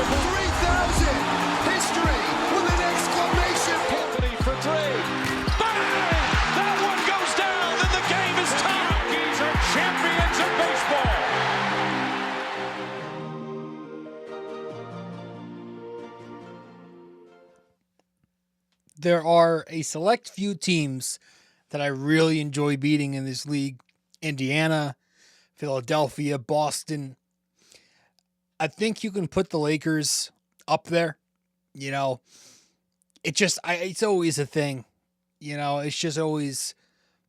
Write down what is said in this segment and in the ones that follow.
3,000! History with an exclamation point! Anthony for three. Bang! That one goes down, and the game is tied. The Yankees are champions of baseball. There are a select few teams that I really enjoy beating in this league. Indiana, Philadelphia, Boston. I think you can put the Lakers up there. You know, it's always a thing. You know, it's just always,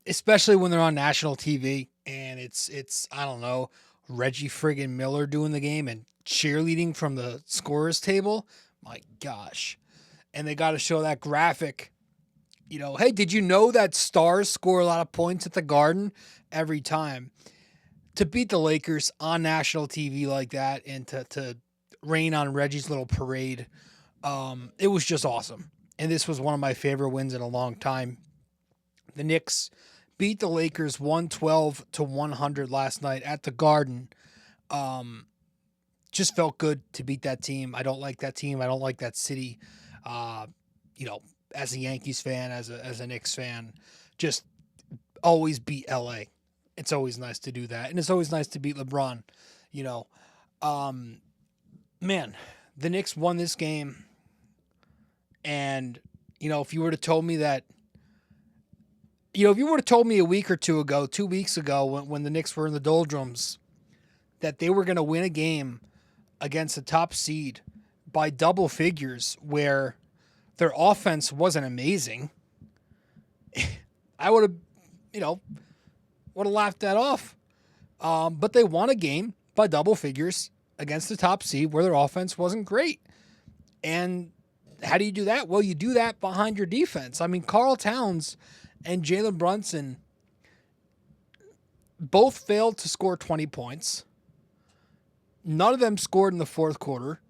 especially when they're on national TV and it's I don't know, Reggie friggin' Miller doing the game and cheerleading from the scorer's table. My gosh. And they got to show that graphic. You know, hey, did you know that stars score a lot of points at the Garden every time? To beat the Lakers on national TV like that and to rain on Reggie's little parade, it was just awesome. And this was one of my favorite wins in a long time. The Knicks beat the Lakers 112-100 last night at the Garden. Just felt good to beat that team. I don't like that team. I don't like that city. You know, as a Yankees fan, as a Knicks fan, just always beat LA. It's always nice to do that. And it's always nice to beat LeBron, you know. Man, the Knicks won this game. And, you know, if you were to told me that, you know, if you would have told me a week or 2 weeks ago, when the Knicks were in the doldrums, that they were going to win a game against a top seed by double figures where their offense wasn't amazing, I would have, you know, laughed that off. But they won a game by double figures against the top seed where their offense wasn't great. And how do you do that? Well, you do that behind your defense. I mean, Karl Towns and Jalen Brunson both failed to score 20 points. None of them scored in the fourth quarter.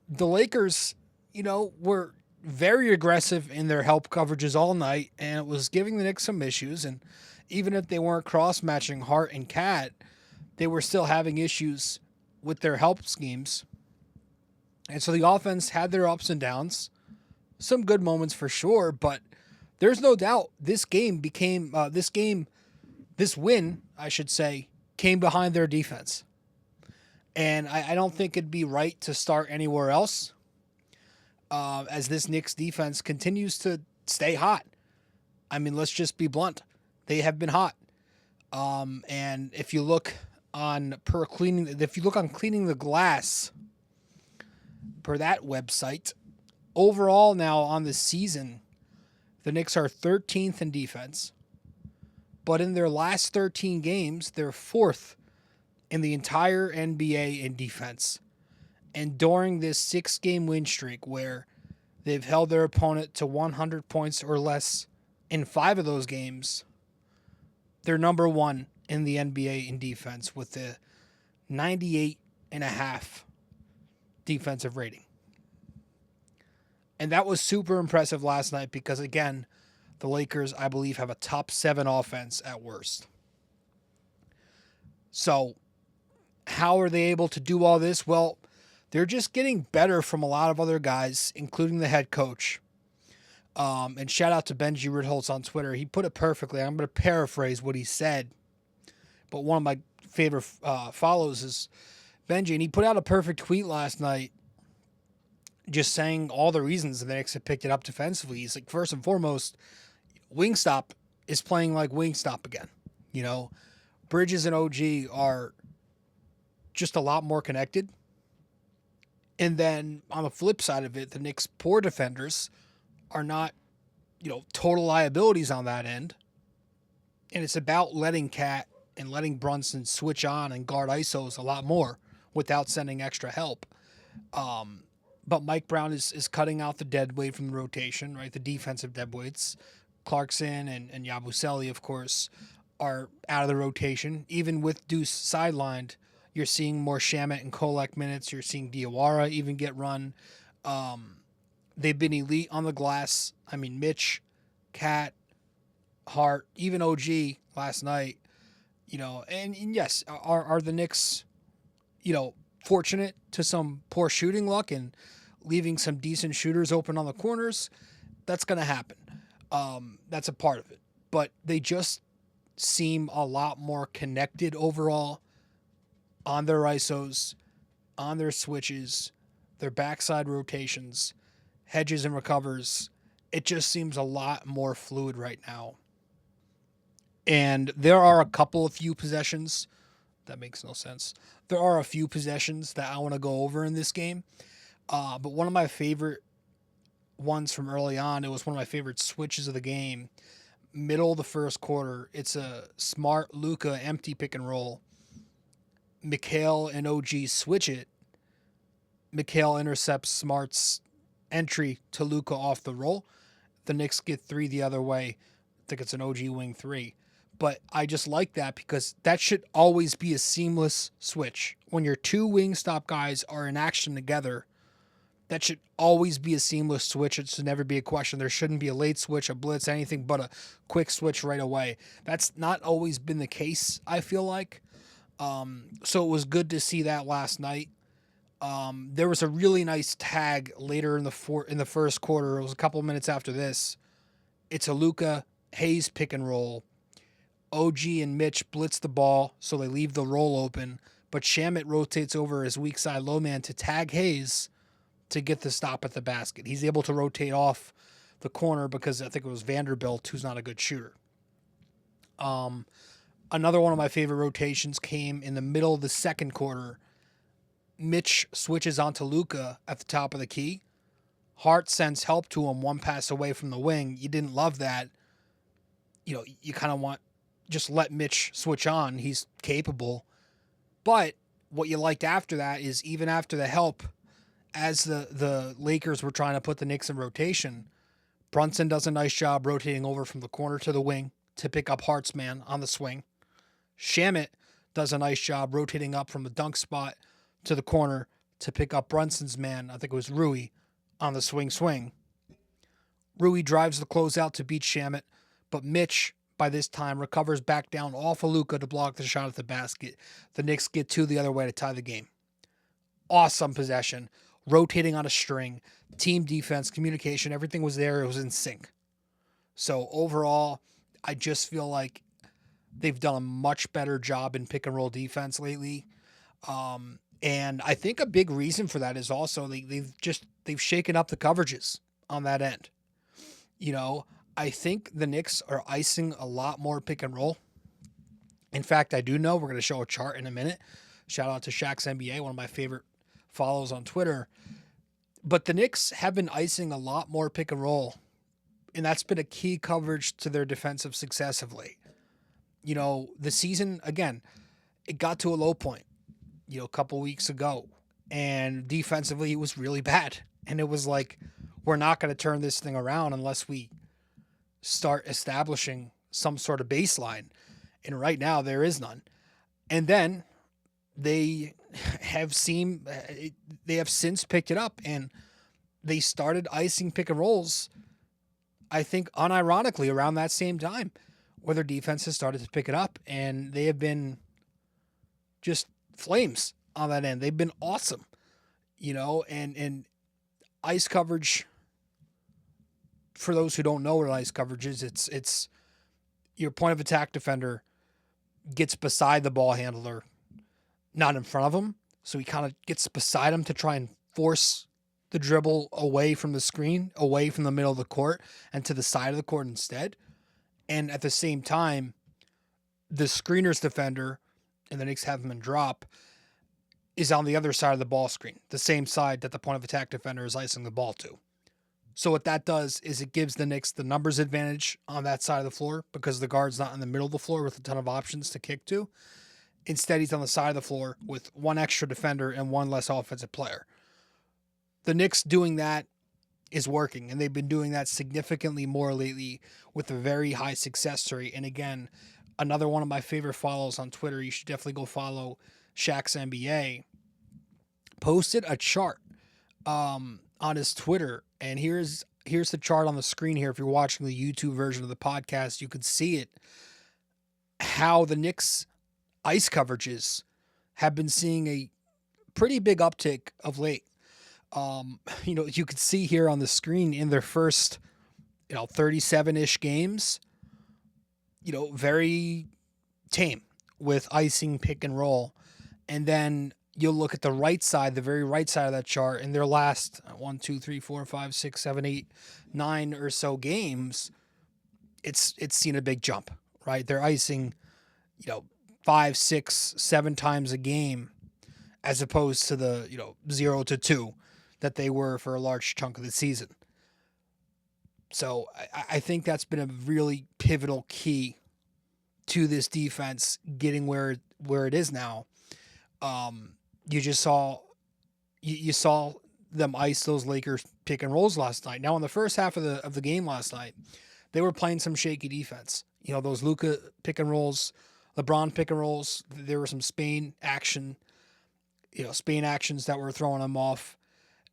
The Lakers, you know, were very aggressive in their help coverages all night, and it was giving the Knicks some issues. And even if they weren't cross-matching Hart and Cat, they were still having issues with their help schemes. And so the offense had their ups and downs, some good moments for sure, but there's no doubt this win, I should say, came behind their defense. And I don't think it'd be right to start anywhere else as this Knicks defense continues to stay hot. I mean, let's just be blunt. They have been hot. And if you look on Cleaning the Glass, per that website, overall now on the season, the Knicks are 13th in defense. But in their last 13 games, they're 4th in the entire NBA in defense. And during this 6-game win streak where they've held their opponent to 100 points or less in 5 of those games, they're number 1 in the NBA in defense with the 98.5 defensive rating. And that was super impressive last night because, again, the Lakers, I believe, have a top 7 offense at worst. So how are they able to do all this? Well, they're just getting better from a lot of other guys, including the head coach. And shout out to Benji Ritholtz on Twitter. He put it perfectly. I'm going to paraphrase what he said. But one of my favorite follows is Benji, and he put out a perfect tweet last night just saying all the reasons the Knicks have picked it up defensively. He's like, first and foremost, Wingstop is playing like Wingstop again. You know, Bridges and OG are just a lot more connected. And then on the flip side of it, the Knicks' poor defenders are not, you know, total liabilities on that end. And it's about letting Cat and letting Brunson switch on and guard ISOs a lot more without sending extra help. But Mike Brown is cutting out the dead weight from the rotation, right? The defensive dead weights. Clarkson and Yabusele, of course, are out of the rotation. Even with Deuce sidelined, you're seeing more Shamet and Kolek minutes. You're seeing Diawara even get run. They've been elite on the glass. I mean, Mitch, Cat, Hart, even OG last night, you know, and yes, are the Knicks, you know, fortunate to some poor shooting luck and leaving some decent shooters open on the corners. That's going to happen. That's a part of it. But they just seem a lot more connected overall on their ISOs, on their switches, their backside rotations, hedges and recovers. It just seems a lot more fluid right now. And there are a few possessions. That makes no sense. There are a few possessions that I want to go over in this game. But one of my favorite ones from early on, it was one of my favorite switches of the game. Middle of the first quarter, it's a Smart Luka empty pick and roll. Mikhail and OG switch it. Mikhail intercepts Smart's entry to Luka off the roll. The Knicks get 3 the other way. I think it's an OG wing 3. But I just like that because that should always be a seamless switch. When your two wing stop guys are in action together, that should always be a seamless switch. It should never be a question. There shouldn't be a late switch, a blitz, anything but a quick switch right away. That's not always been the case, I feel like. So it was good to see that last night. There was a really nice tag later in the first quarter. It was a couple minutes after this. It's a Luka Hayes pick and roll. OG and Mitch blitz the ball, so they leave the roll open. But Shamet rotates over his weak side low man to tag Hayes to get the stop at the basket. He's able to rotate off the corner because I think it was Vanderbilt, who's not a good shooter. Another one of my favorite rotations came in the middle of the second quarter. Mitch switches onto Luka at the top of the key. Hart sends help to him one pass away from the wing. You didn't love that. You kind of want just let Mitch switch on. He's capable. But what you liked after that is even after the help, as the Lakers were trying to put the Knicks in rotation, Brunson does a nice job rotating over from the corner to the wing to pick up Hart's man on the swing. Shamet does a nice job rotating up from the dunk spot to the corner to pick up Brunson's man, I think it was Rui, on the swing. Rui drives the closeout to beat Shamet, but Mitch, by this time, recovers back down off of Luka to block the shot at the basket. The Knicks get 2 the other way to tie the game. Awesome possession. Rotating on a string. Team defense, communication, everything was there. It was in sync. So overall, I just feel like they've done a much better job in pick and roll defense lately. And I think a big reason for that is also they've shaken up the coverages on that end. I think the Knicks are icing a lot more pick and roll. In fact, I do know we're going to show a chart in a minute. Shout out to Shaq's NBA, one of my favorite follows on Twitter. But the Knicks have been icing a lot more pick and roll, and that's been a key coverage to their defensive success of late. The season, again, it got to a low point, a couple weeks ago, and defensively it was really bad. And it was like, we're not going to turn this thing around unless we start establishing some sort of baseline. And right now there is none. And then they have since picked it up, and they started icing pick and rolls, I think unironically around that same time, where their defense has started to pick it up, and they have been just flames on that end. They've been awesome, and ice coverage, for those who don't know what ice coverage is, it's your point of attack defender gets beside the ball handler, not in front of him. So he kind of gets beside him to try and force the dribble away from the screen, away from the middle of the court, and to the side of the court instead. And at the same time, the screener's defender, and the Knicks have him in drop, is on the other side of the ball screen, the same side that the point of attack defender is icing the ball to. So what that does is it gives the Knicks the numbers advantage on that side of the floor because the guard's not in the middle of the floor with a ton of options to kick to. Instead, he's on the side of the floor with one extra defender and one less offensive player. The Knicks doing that is working, and they've been doing that significantly more lately with a very high success rate. And again, another one of my favorite follows on Twitter, you should definitely go follow Shaq's NBA, posted a chart on his Twitter. And here's the chart on the screen here. If you're watching the YouTube version of the podcast, you can see it, how the Knicks ice coverages have been seeing a pretty big uptick of late. You could see here on the screen in their first, 37-ish games, very tame with icing, pick and roll. And then you'll look at the right side, the very right side of that chart, in their last 1, 2, 3, 4, 5, 6, 7, 8, 9 or so games, it's seen a big jump, right? They're icing, 5, 6, 7 times a game, as opposed to the 0 to 2 that they were for a large chunk of the season. So I think that's been a really pivotal key to this defense getting where it is now. You just saw you saw them ice those Lakers pick and rolls last night. Now in the first half of the game last night, they were playing some shaky defense. Those Luka pick and rolls, LeBron pick and rolls. There were some Spain action, Spain actions that were throwing them off.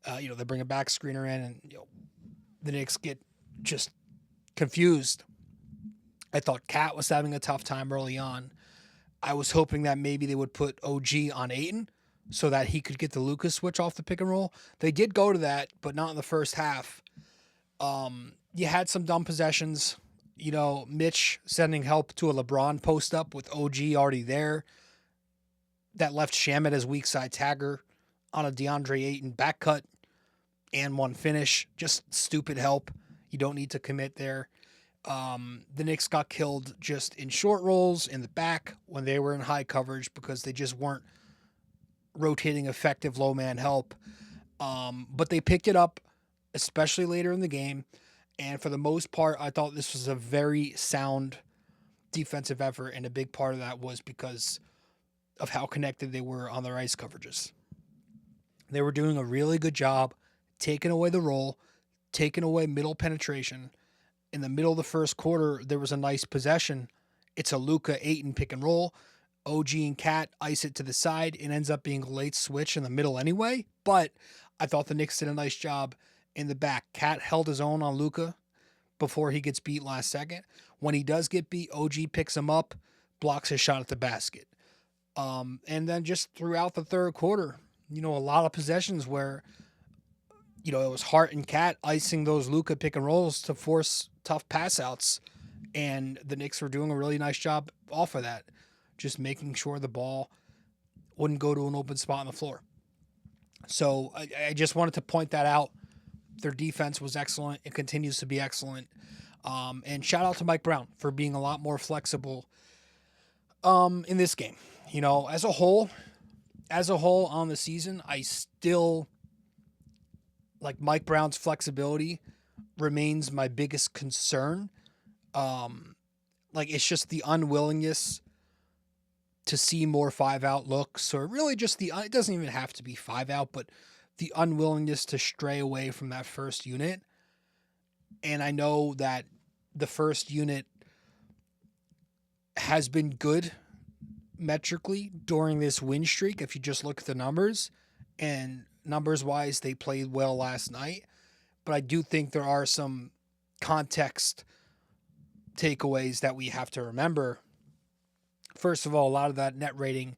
They bring a back screener in, and the Knicks get just confused. I thought Cat was having a tough time early on. I was hoping that maybe they would put OG on Ayton so that he could get the Luka switch off the pick and roll. They did go to that, but not in the first half. You had some dumb possessions. Mitch sending help to a LeBron post up with OG already there. That left Shamet as weak side tagger on a DeAndre Ayton back cut and one finish. Just stupid help. You don't need to commit there. The Knicks got killed just in short rolls in the back when they were in high coverage because they just weren't rotating effective low man help. But they picked it up, especially later in the game. And for the most part, I thought this was a very sound defensive effort. And a big part of that was because of how connected they were on their ice coverages. They were doing a really good job taking away the roll, taking away middle penetration. In the middle of the first quarter, there was a nice possession. It's a Luka Ayton pick and roll. OG and Cat ice it to the side. It ends up being a late switch in the middle anyway. But I thought the Knicks did a nice job in the back. Cat held his own on Luka before he gets beat last second. When he does get beat, OG picks him up, blocks his shot at the basket. And then just throughout the third quarter, a lot of possessions where, it was Hart and Cat icing those Luka pick and rolls to force tough pass outs. And the Knicks were doing a really nice job off of that, just making sure the ball wouldn't go to an open spot on the floor. So I just wanted to point that out. Their defense was excellent. It continues to be excellent. And shout out to Mike Brown for being a lot more flexible in this game. As a whole on the season, I still like Mike Brown's flexibility remains my biggest concern. It's just the unwillingness to see more 5-out looks, or really just it doesn't even have to be 5-out, but the unwillingness to stray away from that first unit. And I know that the first unit has been good metrically during this win streak. If you just look at the numbers, and numbers wise, they played well last night, but I do think there are some context takeaways that we have to remember. First of all, a lot of that net rating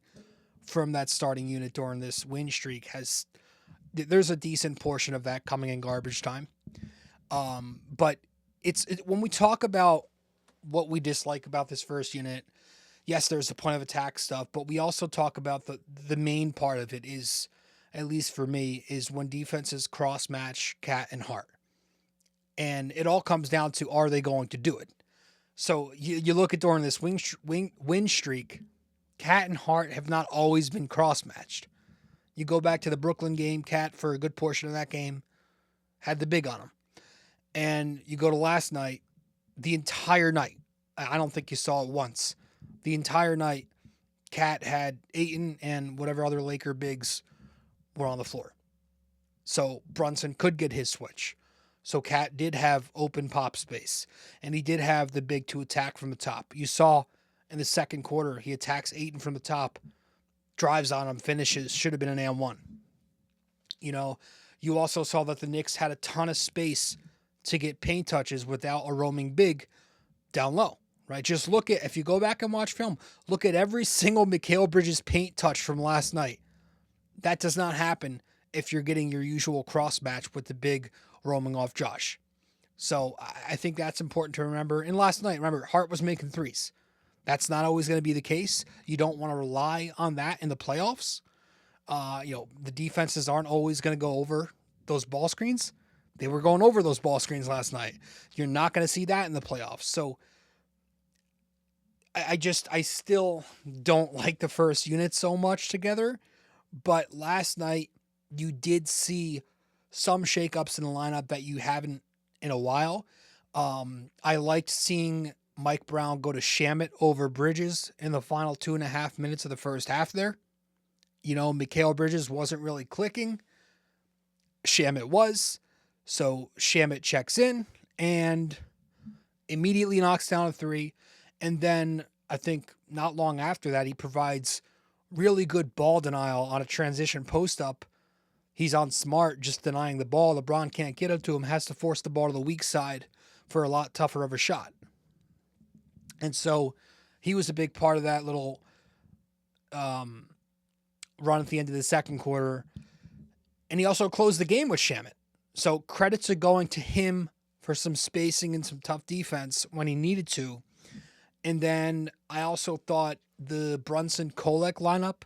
from that starting unit during this win streak there's a decent portion of that coming in garbage time. But when we talk about what we dislike about this first unit, yes, there's the point of attack stuff, but we also talk about the main part of it is, at least for me, is when defenses cross match Cat and Hart. And it all comes down to, are they going to do it? So you look at during this win streak, Cat and Hart have not always been cross matched. You go back to the Brooklyn game, Cat for a good portion of that game had the big on him. And you go to last night, the entire night, I don't think you saw it once. The entire night, Cat had Ayton and whatever other Laker bigs were on the floor. So Brunson could get his switch. So Cat did have open pop space. And he did have the big to attack from the top. You saw in the second quarter, he attacks Ayton from the top, drives on him, finishes, should have been an and one. You also saw that the Knicks had a ton of space to get paint touches without a roaming big down low, right? Just if you go back and watch film, look at every single Mikal Bridges paint touch from last night. That does not happen if you're getting your usual cross match with the big roaming off Josh. So I think that's important to remember. And last night, remember, Hart was making threes. That's not always going to be the case. You don't want to rely on that in the playoffs. The defenses aren't always going to go over those ball screens. They were going over those ball screens last night. You're not going to see that in the playoffs. So I still don't like the first unit so much together. But last night, you did see some shakeups in the lineup that you haven't in a while. I liked seeing Mike Brown go to Shamet over Bridges in the final 2.5 minutes of the first half there. Mikal Bridges wasn't really clicking. Shamet was. So Shamet checks in and immediately knocks down a three. And then I think not long after that, he provides really good ball denial on a transition post-up. He's on Smart, just denying the ball. LeBron can't get up to him, has to force the ball to the weak side for a lot tougher of a shot. And so he was a big part of that little run at the end of the second quarter. And he also closed the game with Shamet. So credits are going to him for some spacing and some tough defense when he needed to. And then I also thought the Brunson-Kolek lineup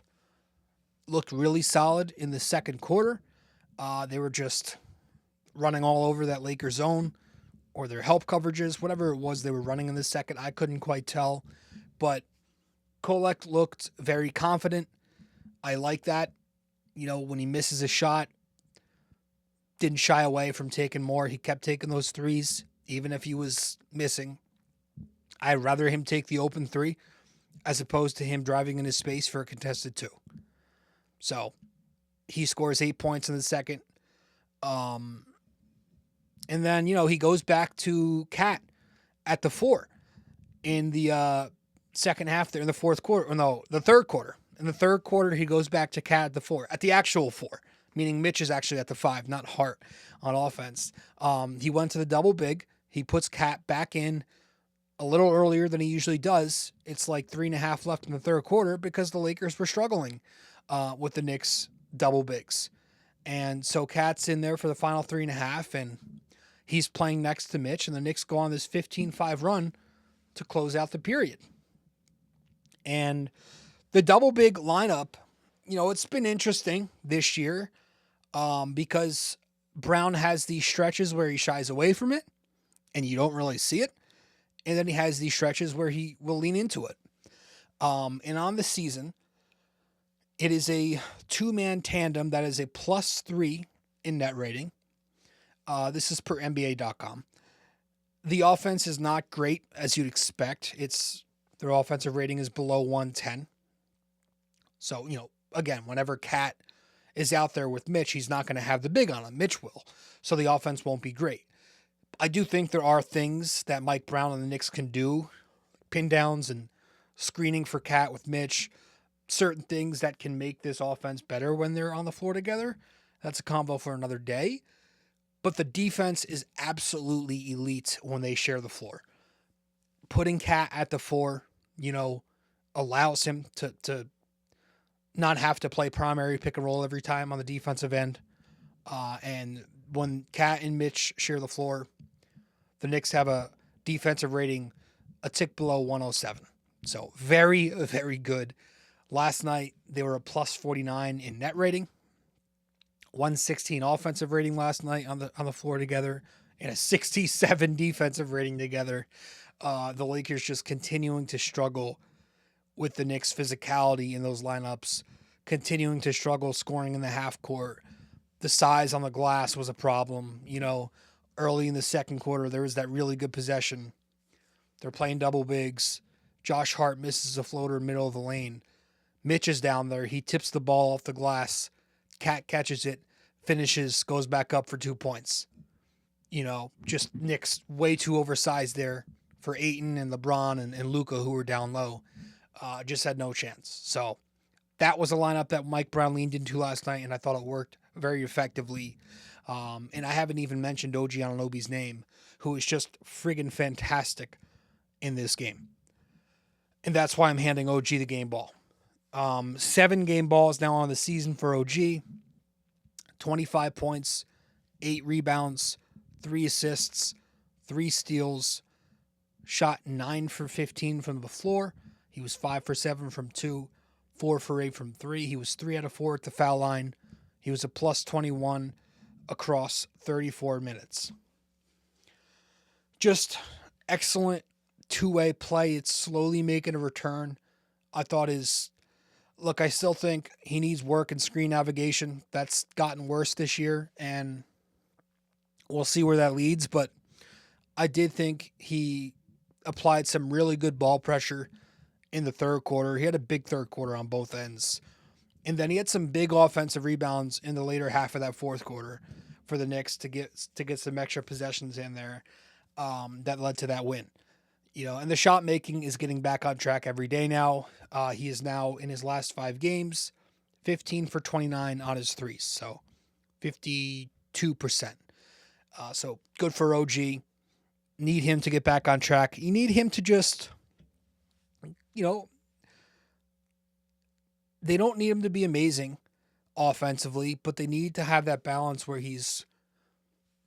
looked really solid in the second quarter. They were just running all over that Lakers zone or their help coverages, whatever it was they were running in the second. I couldn't quite tell. But Kolek looked very confident. I like that. When he misses a shot, didn't shy away from taking more. He kept taking those threes, even if he was missing. I'd rather him take the open three as opposed to him driving in his space for a contested two. So he scores 8 points in the second. And then, he goes back to Cat at the 4 in the second half there in the fourth quarter. Or no, the third quarter. In the third quarter, he goes back to Cat at the 4, at the actual 4, meaning Mitch is actually at the 5, not Hart on offense. He went to the double big. He puts Cat back in a little earlier than he usually does. It's like 3.5 left in the third quarter because the Lakers were struggling with the Knicks double bigs. And so Cat's in there for the final 3.5, and he's playing next to Mitch, and the Knicks go on this 15-5 run to close out the period. And the double big lineup, it's been interesting this year because Brown has these stretches where he shies away from it, and you don't really see it. And then he has these stretches where he will lean into it. And on the season, it is a two-man tandem that is a +3 in net rating. This is per NBA.com. The offense is not great, as you'd expect. Their offensive rating is below 110. So, again, whenever Cat is out there with Mitch, he's not going to have the big on him. Mitch will. So the offense won't be great. I do think there are things that Mike Brown and the Knicks can do. Pin downs and screening for Cat with Mitch. Certain things that can make this offense better when they're on the floor together. That's a convo for another day. But the defense is absolutely elite when they share the floor. Putting Cat at the 4, allows him to not have to play primary pick and roll every time on the defensive end. And when Cat and Mitch share the floor, the Knicks have a defensive rating a tick below 107. So very, very good. Last night, they were a +49 in net rating, 116 offensive rating last night on the floor together, and a 67 defensive rating together. The Lakers just continuing to struggle with the Knicks' physicality in those lineups, continuing to struggle scoring in the half court. The size on the glass was a problem. Early in the second quarter, there was that really good possession. They're playing double bigs. Josh Hart misses a floater middle of the lane. Mitch is down there. He tips the ball off the glass. Cat catches it, finishes, goes back up for 2 points. Just Knicks way too oversized there for Ayton and LeBron and Luka, who were down low. Just had no chance. So that was a lineup that Mike Brown leaned into last night, and I thought it worked very effectively. And I haven't even mentioned OG Anunoby's name, who is just friggin' fantastic in this game. And that's why I'm handing OG the game ball. 7 game balls now on the season for OG. 25 points, 8 rebounds, 3 assists, 3 steals. Shot 9 for 15 from the floor. He was 5 for 7 from 2, 4 for 8 from 3. He was 3 out of 4 at the foul line. He was a plus 21 across 34 minutes. Just excellent two-way play. It's slowly making a return. I still think he needs work in screen navigation. That's gotten worse this year, and we'll see where that leads. But I did think he applied some really good ball pressure in the third quarter. He had a big third quarter on both ends. And then he had some big offensive rebounds in the later half of that fourth quarter for the Knicks to get some extra possessions in there that led to that win. And the shot making is getting back on track every day now. He is now in his last 5 games, 15 for 29 on his threes. So 52%. So good for OG. Need him to get back on track. You need him to just, they don't need him to be amazing offensively, but they need to have that balance where he's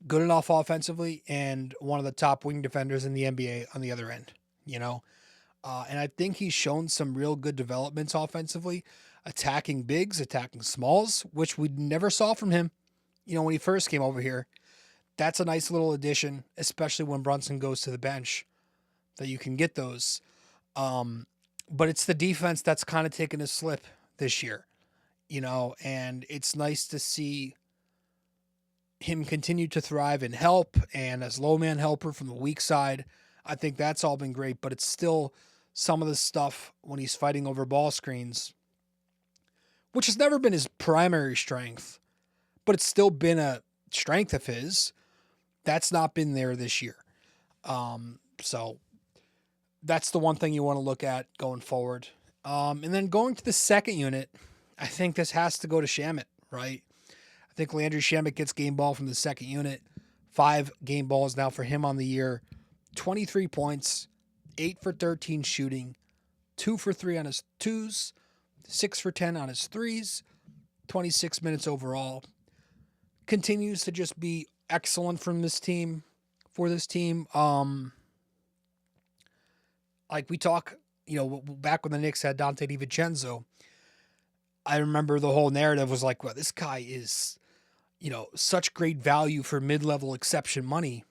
good enough offensively and one of the top wing defenders in the NBA on the other end, and I think he's shown some real good developments offensively, attacking bigs, attacking smalls, which we never saw from him, when he first came over here. That's a nice little addition, especially when Brunson goes to the bench, that you can get those. But it's the defense that's kind of taken a slip this year, and it's nice to see him continue to thrive and help, and as low man helper from the weak side. I think that's all been great, but it's still some of the stuff when he's fighting over ball screens, which has never been his primary strength, but it's still been a strength of his. That's not been there this year. So that's the one thing you want to look at going forward. And then going to the second unit, I think this has to go to Shamet, right? I think Landry Shamet gets game ball from the second unit. 5 game balls now for him on the year. 23 points, 8 for 13 shooting, 2 for 3 on his twos, 6 for 10 on his threes, 26 minutes overall. Continues to just be excellent for this team. Like we talk, back when the Knicks had Dante DiVincenzo, I remember the whole narrative was like, well, this guy is, such great value for mid-level exception money.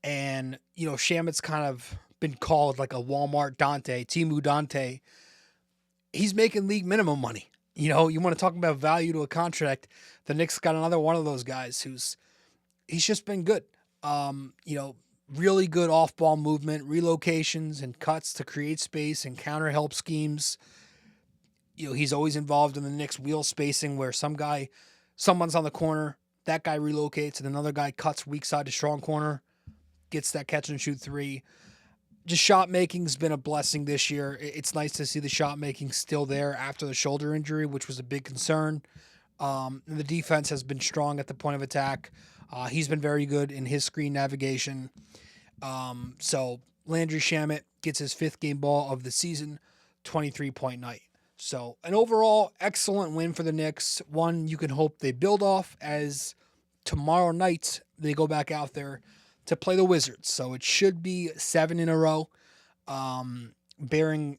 And, Shamet's kind of been called like a Walmart Dante, Timu Dante. He's making league minimum money. You want to talk about value to a contract. The Knicks got another one of those guys he's just been good. Really good off-ball movement, relocations and cuts to create space and counter help schemes. He's always involved in the Knicks wheel spacing where someone's on the corner, that guy relocates and another guy cuts weak side to strong corner, gets that catch and shoot 3. Just shot making's been a blessing this year. It's nice to see the shot making still there after the shoulder injury, which was a big concern. The defense has been strong at the point of attack. He's been very good in his screen navigation. So Landry Shamet gets his 5th game ball of the season, 23-point night. So an overall excellent win for the Knicks. One you can hope they build off as tomorrow night they go back out there to play the Wizards. So it should be 7 in a row, bearing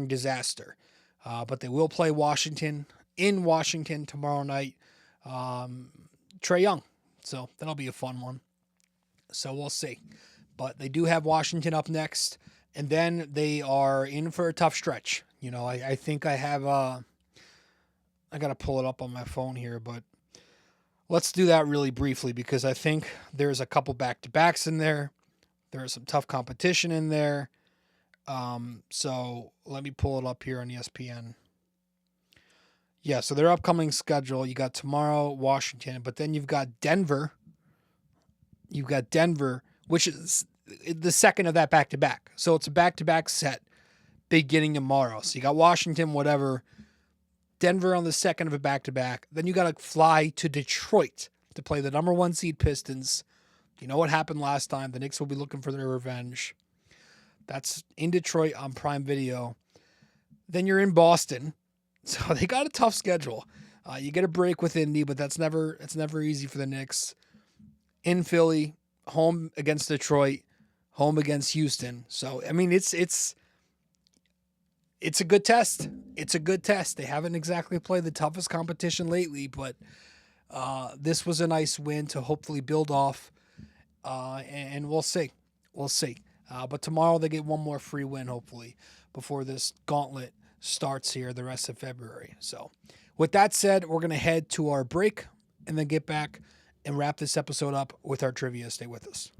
disaster. But they will play Washington tomorrow night. Trae Young. So that'll be a fun one. So we'll see. But they do have Washington up next. And then they are in for a tough stretch. I think I have I got to pull it up on my phone here, but let's do that really briefly because I think there's a couple back-to-backs in there. There's some tough competition in there. So let me pull it up here on ESPN. Yeah, so their upcoming schedule, you got tomorrow, Washington, but then you've got Denver. You've got Denver, which is the second of that back-to-back. So it's a back-to-back set beginning tomorrow. So you got Washington, whatever. Denver on the second of a back-to-back. Then you got to fly to Detroit to play the number 1 seed Pistons. You know what happened last time. The Knicks will be looking for their revenge. That's in Detroit on Prime Video. Then you're in Boston. So they got a tough schedule. You get a break with Indy, but it's never easy for the Knicks. In Philly, home against Detroit, home against Houston. So, I mean, it's a good test. It's a good test. They haven't exactly played the toughest competition lately, but this was a nice win to hopefully build off, and we'll see. We'll see. But tomorrow they get one more free win, hopefully, before this gauntlet starts here the rest of February. So with that said, we're going to head to our break and then get back and wrap this episode up with our trivia. Stay with us.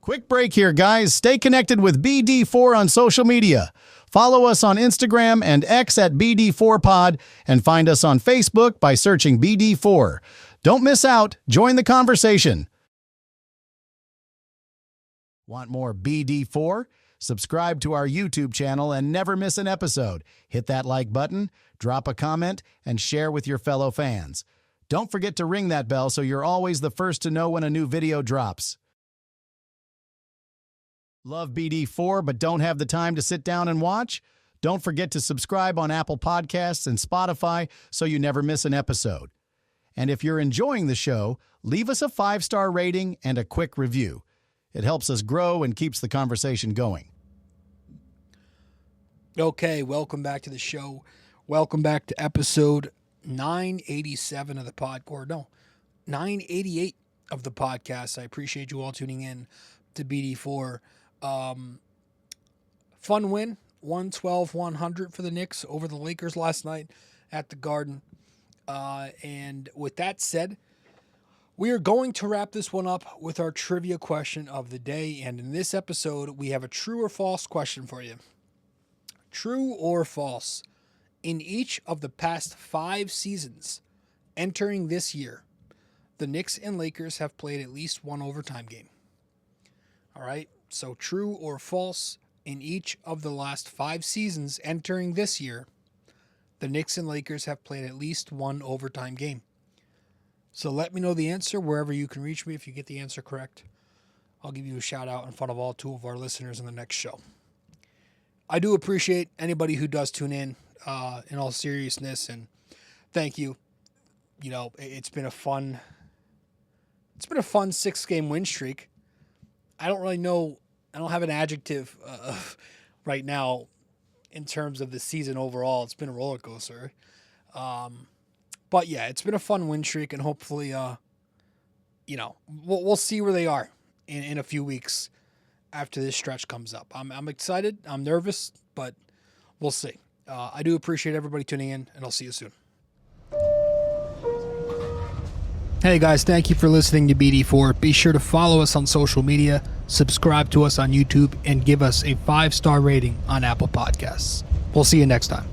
Quick break here, guys. Stay connected with BD4 on social media. Follow us on Instagram and X at BD4Pod, and find us on Facebook by searching BD4. Don't miss out. Join the conversation. Want more BD4? Subscribe to our YouTube channel and never miss an episode. Hit that like button, drop a comment, and share with your fellow fans. Don't forget to ring that bell so you're always the first to know when a new video drops. Love BD4 but don't have the time to sit down and watch? Don't forget to subscribe on Apple Podcasts and Spotify so you never miss an episode. And if you're enjoying the show, leave us a 5-star rating and a quick review. It helps us grow and keeps the conversation going. Okay, welcome back to the show. Welcome back to episode 987 of the or no, 988 of the podcast. I appreciate you all tuning in to BD4. Fun win, 112-100 for the Knicks over the Lakers last night at the Garden. And with that said, we are going to wrap this one up with our trivia question of the day. And in this episode, we have a true or false question for you. True or false? In each of the past 5 seasons entering this year, the Knicks and Lakers have played at least one overtime game. All right, so true or false? In each of the last 5 seasons entering this year, the Knicks and Lakers have played at least one overtime game. So let me know the answer wherever you can reach me. If you get the answer correct, I'll give you a shout out in front of all 2 of our listeners in the next show. I do appreciate anybody who does tune in all seriousness, and thank you. You know, it's been a fun 6-game win streak. I don't really know. I don't have an adjective right now in terms of the season overall. It's been a roller coaster. But yeah, it's been a fun win streak, and hopefully, we'll see where they are in a few weeks after this stretch comes up. I'm excited. I'm nervous, but we'll see. I do appreciate everybody tuning in, and I'll see you soon. Hey guys, thank you for listening to BD4. Be sure to follow us on social media, subscribe to us on YouTube, and give us a 5-star rating on Apple Podcasts. We'll see you next time.